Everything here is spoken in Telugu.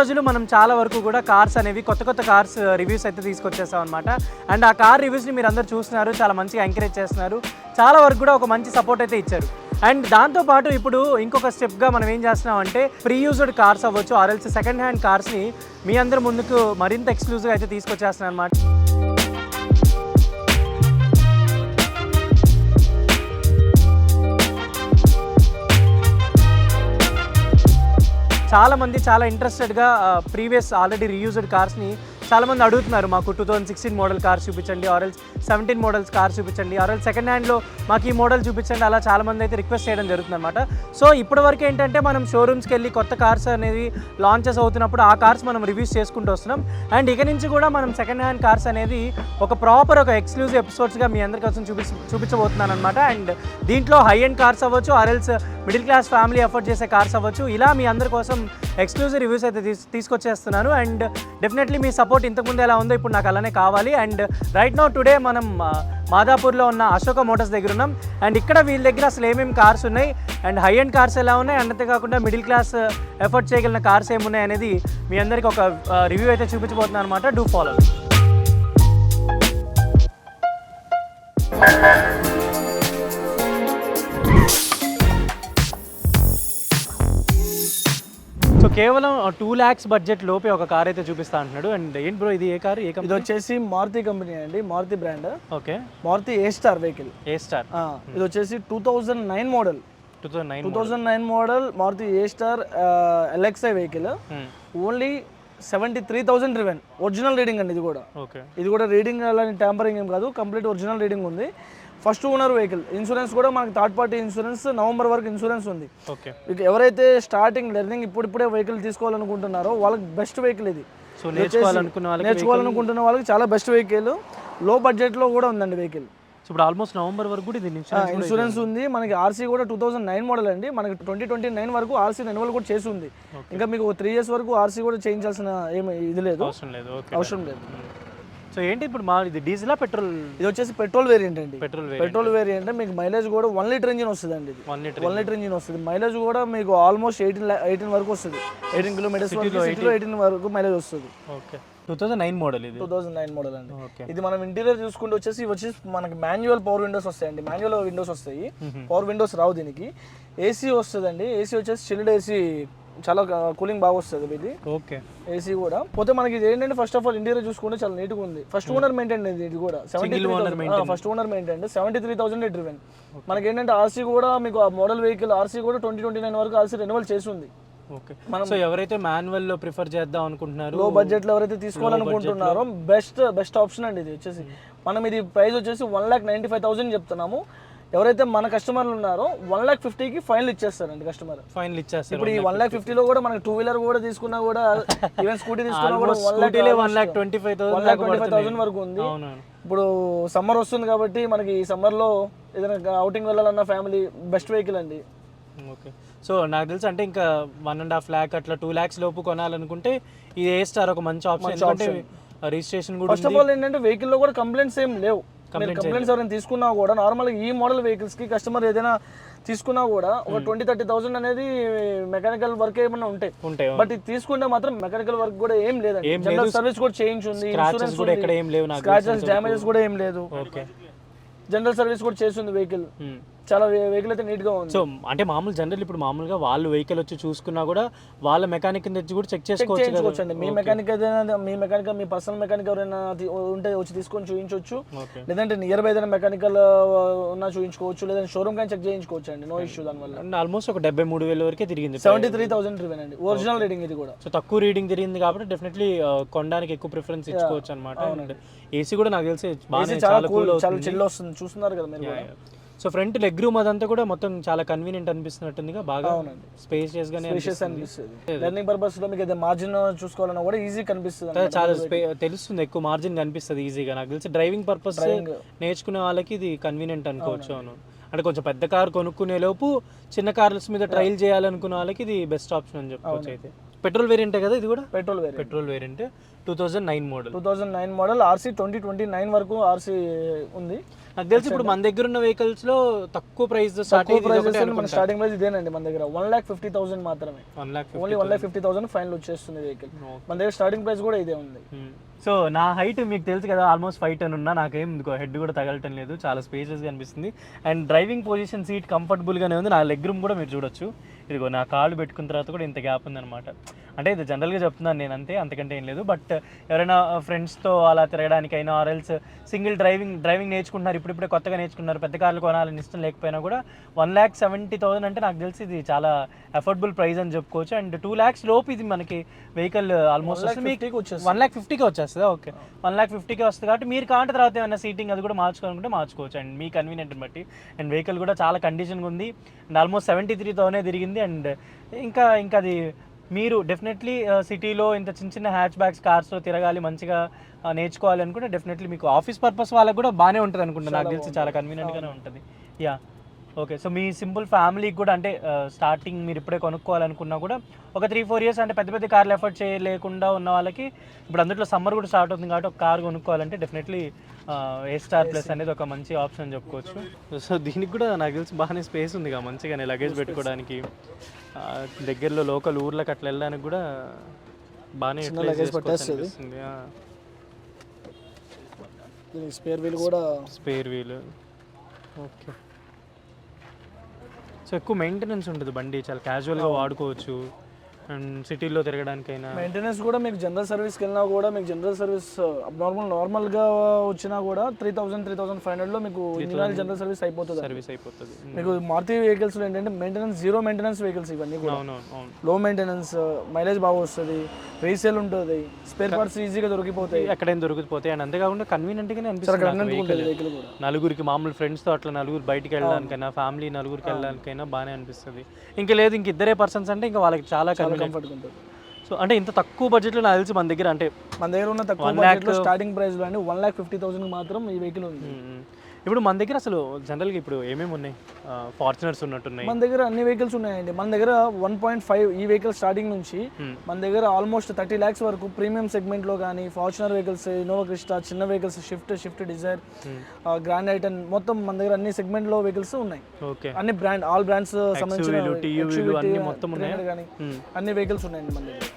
రోజులు మనం చాలా వరకు కూడా కార్స్ అనేవి కొత్త కార్స్ రివ్యూస్ అయితే తీసుకొచ్చేస్తాం అనమాట. అండ్ ఆ కార్ రివ్యూస్ని మీరు అందరూ చూస్తున్నారు, చాలా మంచిగా ఎంకరేజ్ చేస్తున్నారు, చాలా వరకు కూడా ఒక మంచి సపోర్ట్ అయితే ఇచ్చారు. అండ్ దాంతోపాటు ఇప్పుడు ఇంకొక స్టెప్గా మనం ఏం చేస్తున్నాం అంటే ప్రీ యూజ్డ్ కార్స్ అవ్వచ్చు ఆర్ఎల్స్ సెకండ్ హ్యాండ్ కార్స్ని మీ అందరి ముందుకు మరింత ఎక్స్క్లూజివ్గా అయితే తీసుకొచ్చేస్తున్నాం అనమాట. చాలామంది చాలా ఇంట్రెస్టెడ్గా ప్రీవియస్ ఆల్రెడీ రీయూజ్డ్ కార్స్ని చాలామంది అడుగుతున్నారు, మాకు 2016 మోడల్ కార్స్ చూపించండి, ఆర్ఎల్స్ 17 మోడల్స్ కార్స్ చూపించండి, ఆర్ఎల్స్ సెకండ్ హ్యాండ్లో మాకు ఈ మోడల్ చూపించండి, అలా చాలామంది అయితే రిక్వెస్ట్ చేయడం జరుగుతుంది అనమాట. సో ఇప్పటివరకు ఏంటంటే మనం షోరూమ్స్కి వెళ్ళి కొత్త కార్స్ అనేది లాంచెస్ అవుతున్నప్పుడు ఆ కార్స్ మనం రివ్యూస్ చేసుకుంటూ వస్తున్నాం. అండ్ ఇక నుంచి కూడా మనం సెకండ్ హ్యాండ్ కార్స్ అనేది ఒక ఎక్స్క్లూజివ్ ఎపిసోడ్స్గా మీ అందరి కోసం చూపించబోతున్నాను అనమాట. అండ్ దీంట్లో హై ఎండ్ కార్స్ అవ్వచ్చు ఆర్ఎల్స్ మిడిల్ క్లాస్ ఫ్యామిలీ అఫోర్డ్ చేసే కార్స్ అవ్వచ్చు, ఇలా మీ అందరి కోసం ఎక్స్క్లూజివ్ రివ్యూస్ అయితే తీసుకొచ్చేస్తున్నాను. అండ్ డెఫినెట్లీ మీ సపోర్ట్ ఇంతకుముందు ఎలా ఉందో ఇప్పుడు నాకు అలానే కావాలి. అండ్ రైట్ నౌ టుడే మనం మాదాపూర్లో ఉన్న అశోక మోటార్స్ దగ్గర ఉన్నాం. అండ్ ఇక్కడ వీళ్ళ దగ్గర అసలు ఏమేమి కార్స్ ఉన్నాయి అండ్ హై ఎండ్ కార్స్ ఎలా ఉన్నాయి, అండ్ అంతేకాకుండా మిడిల్ క్లాస్ ఎఫర్ట్ చేయగలిగిన కార్స్ ఏమున్నాయి అనేది మీ అందరికీ ఒక రివ్యూ అయితే చూపించబోతున్నాను అనమాట. Do follow. సో కేవలం 2 lakhs బడ్జెట్ లోపే ఒక కార్ అయితే చూపిస్తా అంటున్నాడు. అండ్ ఏంటి బ్రో ఇది ఏ కార్? ఇది వచ్చేసి మారుతి కంపెనీ అండి, Maruti brand. Okay, Maruti A Star vehicle. A Star ఇది వచ్చేసి 2009 model. 2009 model Maruti A Star LXI vehicle. Only 73,000 driven. Original reading అండి ఇది కూడా. ఓకే, ఇది కూడా రీడింగ్ అలా ట్యాంపరింగ్ ఏం కాదు, కంప్లీట్ ఒరిజినల్ రీడింగ్ ఉంది. First owner vehicle. ఇన్సూరెన్స్ కూడా మనకి థర్డ్ పార్టీ ఇన్సూరెన్స్, నవంబర్ వరకు ఇన్సూరెన్స్ ఉంది. ఓకే, ఎవరైతే స్టార్టింగ్ లెర్నింగ్ ఇప్పుడిప్పుడే వెహికల్ తీసుకోవాలనుకుంటున్నారో వాళ్ళకి బెస్ట్ వెహికల్ ఇది. సో నేర్చుకోవాలనుకుంటున్న వాళ్ళకి చాలా బెస్ట్ వెహికల్. లో బడ్జెట్లో కూడా ఉందండి వెహికల్. సో ఇప్పుడు ఆల్మోస్ట్ నవంబర్ వరకు కూడా ఇది ఇన్సూరెన్స్ ఉంది. మనకి ఆర్సీ కూడా 2009 మోడల్ అండి. మనకి 2029 వరకు ఆర్సీ రెన్యువల్ కూడా చేసి ఉంది. ఇంకా మీకు 3 years వరకు ఆర్సీ కూడా చేయించాల్సిన ఏమి ఇది లేదు, అవసరం లేదు. సో ఏంటి ఇప్పుడు ఇది డీజిలా పెట్రోల్? ఇది వచ్చేసి పెట్రోల్ వేరియంట్ అండి. పెట్రోల్ వేరియంట్ మీకు మైలేజ్ కూడా 1 లీటర్ ఇంజిన్ వస్తుంది అండి. 1 లీటర్ ఇంజిన్ వస్తుంది. మైలేజ్ కూడా మీకు ఆల్మోస్ట్ 18 వరకు వస్తుంది. 18 కిలోమీటర్స్ వరకు 18 వరకు మైలేజ్ వస్తుంది. ఓకే, 2009 మోడల్ ఇది. 2009 మోడల్ అండి. ఇది మనం ఇంటీరియర్ చూసుకుంటే వచ్చేసి మనకి మాన్యువల్ పవర్ విండోస్ వస్తాయండి. మాన్యువల్ విండోస్ వస్తాయి, పవర్ విండోస్ రావు దీనికి. ఏసీ వస్తుందండి. ఏసీ వచ్చేసి చిల్డ్ ఏసీ, చాలా కూలింగ్ బాగా వస్తుంది ఇది. ఓకే, ఏసీ కూడా పోతే మనకి ఇది ఏంటంటే ఫస్ట్ ఆఫ్ ఆల్ ఇంటీరియర్ చూసుకుంటే చాలా నీట్గా ఉంది. ఫస్ట్ ఓనర్ మెయింటైన్ ఇది కూడా. First owner maintain 73,000 driven. మనకి ఏంటంటే ఆర్సీ కూడా మీకు ఆ మోడల్ వెహికల్ ఆర్సీ కూడా 2029 వరకు ఆర్సీ రెన్యువల్ చేసి ఉంది. ఓకే, సో ఎవరైతే మాన్యువల్ లో ప్రిఫర్ చేద్దాం అనుకుంటున్నారో, లో బడ్జెట్ లో ఎవరైతే తీసుకోవాలనుకుంటున్నారో బెస్ట్ ఆప్షన్ అండి ఇది వచ్చేసి. మనం ఇది ప్రైస్ వచ్చేసి 1,95,000 చెప్తున్నాము. ఎవరైతే మన కస్టమర్లు ఉన్నారో 1,50,000కి ఫైనల్ ఇచ్చేస్తారండి కస్టమర్. ఫైనల్ ఇచ్చేస్తారు. ఇప్పుడు ఈ 1,50,000లో కూడా మనకి 2 వీలర్ కూడా తీసుకున్నా కూడా, ఈవెన్ స్కూటీ తీసుకున్నా కూడా 1,25,000 వరకు ఉంది. ఇప్పుడు సమ్మర్ వస్తుంది కాబట్టి మనకి ఈ సమ్మర్ లో ఏదైనా అవుటింగ్ వెళ్ళాలన్న ఫ్యామిలీ బెస్ట్ వెహికల్ అండి. ఓకే, సో నాకు తెలిసి అంటే ఇంకా 1.5 lakh అట్లా 2 lakhs లోపు కొనాలనుకుంటే ఇది ఏ స్టార్ ఒక మంచి ఆప్షన్. రిజిస్ట్రేషన్ కూడా ఫస్ట్ ఆఫ్ ఆల్ ఏంటంటే వెహికల్ లో కూడా కంప్లైంట్స్ ఏం లేవు. కంప్లైంట్స్ ఎవరైనా తీసుకున్నా కూడా నార్మల్గా ఈ మోడల్ వెహికల్స్ కి కస్టమర్ ఏదైనా తీసుకున్నా కూడా ఒక 20-30,000 అనేది మెకానికల్ వర్క్ ఏమైనా ఉంటాయి. బట్ ఇది తీసుకుంటే మాత్రం మెకానికల్ వర్క్ కూడా ఏం లేదండి. జనరల్ సర్వీస్ కూడా చేయించుంది, ఇన్సూరెన్స్ కూడా ఎక్కడ ఏం లేవు, స్క్రాచెస్ డ్యామేజెస్ కూడా ఏం లేదు. జనరల్ సర్వీస్ కూడా చేస్తుంది వెహికల్. చాలా వెహికల్ అయితే నీట్ గా ఉంది. సో అంటే మామూలు జనరల్ ఇప్పుడు మామూలుగా వాళ్ళు వెహికల్ వచ్చి చూసుకున్నా కూడా వాళ్ళ మెకానిక్ తెచ్చి కూడా చెక్ చేసుకోవచ్చు అండి. మీ మెకానిక్ ఏదైనా మీ పర్సనల్ మెకానిక్ ఎవరైనా ఉంటే వచ్చి తీసుకొని చూపించవచ్చు. లేదంటే నియర్ బై ఏదైనా మెకానికల్ ఉన్నా చూపించుకోవచ్చు, లేదంటే షోరూమ్ కానీ చెక్ చేయించుకోవచ్చు అండి. నో ఇష్యూ దానివల్ల. ఆల్మోస్ట్ ఒక 73,000 వరకే తిరిగింది. 73,000 డ్రివెన్ అండి. ఒరిజినల్ రీడింగ్ ఇది కూడా. సో తక్కువ రీడింగ్ తిరిగింది కాబట్టి డెఫినెట్లీ కొనడానికి ఎక్కువ ప్రిఫరెన్స్ ఇచ్చుకోవచ్చు అనమాట. ఏసీ కూడా నాకు తెలిసి చాలా చిల్ వస్తుంది, చూస్తున్నారు కదా మీరు. సో ఫ్రంట్ లెగ్ రూమ్ అదంతా కూడా మొత్తం చాలా కన్వీనియంట్ అనిపిస్తున్నట్టుందిగా, బాగా స్పేషియస్ గానే అనిపిస్తుంది. లెర్నింగ్ పర్పస్ లో మీకు మార్జిన్ చూసుకోవాలన్నా కూడా ఈజీ కనిపిస్తుంది. చాలా తెలుస్తుంది, ఎక్కువ మార్జిన్ కనిపిస్తుంది ఈజీగా. నాకు తెలిసి డ్రైవింగ్ పర్పస్ నేర్చుకునే వాళ్ళకి ఇది కన్వీనియంట్ అనుకోవచ్చు. అంటే కొంచెం పెద్ద కార్ కొనుక్కునే లోపు చిన్న కార్స్ మీద ట్రైల్ చేయాలనుకునే వాళ్ళకి ఇది బెస్ట్ ఆప్షన్ అని చెప్పుకోవచ్చు. అయితే పెట్రోల్ వేరియంటే కదా ఇది కూడా? Petrol variant. Petrol variant 2009 model. 2009 model, RC 2029 వరకు RC ఉంది. నాకు తెలిసి ఇప్పుడు మన దగ్గర ఉన్న వెహికల్స్ లో తక్కువ ప్రైస్ స్టార్టింగ్ మన స్టార్టింగ్ ప్రైస్ ఇదేనండి మన దగ్గర 1,50,000 మాత్రమే. ఓన్లీ 1,50,000 ఫైనల్ వచ్చేస్తుంది వెహికల్. మన దగ్గర స్టార్టింగ్ ప్రైస్ కూడా ఇదే ఉంది. సో నా హైట్ మీకు తెలుసు కదా, ఆల్మోస్ట్ 5'10" ఉన్నా. నాకేం హెడ్ కూడా తగలటం లేదు, చాలా స్పేసెస్గా అనిపిస్తుంది. అండ్ డ్రైవింగ్ పొజిషన్ సీట్ కంఫర్టబుల్గానే ఉంది. నా లెగ్ రూమ్ కూడా మీరు చూడొచ్చు. ఇదిగో నా కాళ్ళు పెట్టుకున్న తర్వాత కూడా ఇంత గ్యాప్ ఉందన్నమాట. అంటే ఇది జనరల్గా చెప్తున్నాను నేను, అంతకంటే ఏం లేదు. బట్ ఎవరైనా ఫ్రెండ్స్తో అలా తిరగడానికైనా ఆర్ఎల్స్ సింగిల్ డ్రైవింగ్ నేర్చుకుంటున్నారు, ఇప్పుడిప్పుడే కొత్తగా నేర్చుకున్నారు, పెద్ద కార్లు కొనాలని ఇష్టం లేకపోయినా కూడా 1,70,000 అంటే నాకు తెలిసి ఇది చాలా అఫోర్డబుల్ ప్రైస్ అని చెప్పుకోవచ్చు. అండ్ 2 lakhs లోపు ఇది మనకి వెహికల్ ఆల్మోస్ట్ 1,50,000కి వచ్చేస్తుంది. ఓకే, 1,50,000కి వస్తుంది కాబట్టి మీరు కాంటే తర్వాత ఏమైనా సీటింగ్ అది కూడా మార్చుకోవాలనుకుంటే మార్చుకోవచ్చు. అండ్ మీ కన్వీనియంట్ని బట్టి. అండ్ వెహికల్ కూడా చాలా కండిషన్గా ఉంది. అండ్ ఆల్మోస్ట్ 73,000 తిరిగింది. అండ్ ఇంకా అది మీరు డెఫినెట్లీ సిటీలో ఇంత చిన్న హ్యాచ్ బ్యాగ్స్ కార్స్లో తిరగాలి, మంచిగా నేర్చుకోవాలి అనుకుంటే డెఫినెట్లీ మీకు ఆఫీస్ పర్పస్ వాళ్ళకి కూడా బాగానే ఉంటుంది అనుకుంటా. నాకు తెలిసి చాలా కన్వీనియంట్గానే ఉంటుంది. Yeah, okay. సో మీ సింపుల్ ఫ్యామిలీకి కూడా అంటే స్టార్టింగ్ మీరు ఇప్పుడే కొనుక్కోవాలనుకున్నా కూడా ఒక 3-4 years అంటే పెద్ద కార్లు ఎఫర్ట్ చేయలేకుండా ఉన్న వాళ్ళకి, ఇప్పుడు అందులో సమ్మర్ కూడా స్టార్ట్ అవుతుంది కాబట్టి ఒక కార్ కొనుక్కోవాలంటే డెఫినెట్లీ A++ అనేది ఒక మంచి ఆప్షన్ చెప్పుకోవచ్చు. సో దీనికి కూడా నాకు తెలిసి బాగానే స్పేస్ ఉంది కదా, మంచిగానే లగేజ్ పెట్టుకోవడానికి. దగ్గరలో లోకల్ ఊర్లకు అట్లా వెళ్ళడానికి కూడా బాగానే అనిపిస్తుంది. Spare wheel. ఓకే. సో ఎక్కువ మెయింటెనెన్స్ ఉంటుంది బండి, చాలా క్యాజువల్గా వాడుకోవచ్చు. అండ్ సిటీలో తిరగడానికైనా మెయింటెనెన్స్ కూడా మీకు జనరల్ సర్వీస్కి వెళ్ళినా కూడా మీకు జనరల్ సర్వీస్ నార్మల్గా వచ్చినా కూడా 3,000-3,500లో మీకు జనరల్ సర్వీస్ అయిపోతుంది. మీకు మారుతి వెహికల్స్లో ఏంటంటే మెయింటెనెన్స్, జీరో మెయింటెనెన్స్ వెహికల్స్ ఇవన్నీ కూడా. లో మెయింటెనెన్స్, మైలేజ్ బాగా వస్తుంది, రీసేల్ ఉంటుంది, స్పేర్ పార్ట్స్ ఈజీగా దొరికిపోతాయి, ఎక్కడైనా దొరికిపోతాయి. అండ్ అంతేకాకుండా కన్వీనియంట్గానే అనిపిస్తుంది. నలుగురికి మామూలు ఫ్రెండ్స్తో అట్లా నలుగురు బయటికి వెళ్ళడానికైనా, ఫ్యామిలీ నలుగురికి వెళ్ళడానికైనా బాగానే అనిపిస్తుంది. ఇంకా లేదు ఇంక ఇద్దరే పర్సన్స్ అంటే ఇంకా వాళ్ళకి చాలా కంఫర్ట్ ఉంటుంది. సో అంటే ఇంత తక్కువ బడ్జెట్లో నాకు తెలిసి మన దగ్గర ఉన్న తక్కువ బడ్జెట్లో స్టార్టింగ్ ప్రైస్లో అంటే 1,50,000 మాత్రం ఈ వెహికల్ ఉంది. ఇప్పుడు మన దగ్గర అసలు జనరల్గా ఇప్పుడు ఏమేమి ఉన్నాయి? ఫార్చునర్స్ ఉన్నట్టున్నాయి మన దగ్గర, అన్ని వెహికల్స్ ఉన్నాయండి మన దగ్గర. 1.5 ఈ వెహికల్ స్టార్టింగ్ నుంచి మన దగ్గర ఆల్మోస్ట్ 30 lakhs వరకు ప్రీమియం సెగ్మెంట్లో కానీ ఫార్చునర్ వెహికల్స్, ఇన్నోవా క్రిస్టా, చిన్న వెహికల్స్, స్విఫ్ట్ డిజైర్, గ్రాండ్ ఐటన్, మొత్తం మన దగ్గర అన్ని సెగ్మెంట్లో వెహికల్స్ ఉన్నాయి. అన్ని ఆల్ బ్రాండ్స్ సంబంధించిన అన్ని వెహికల్స్ ఉన్నాయండి మన దగ్గర.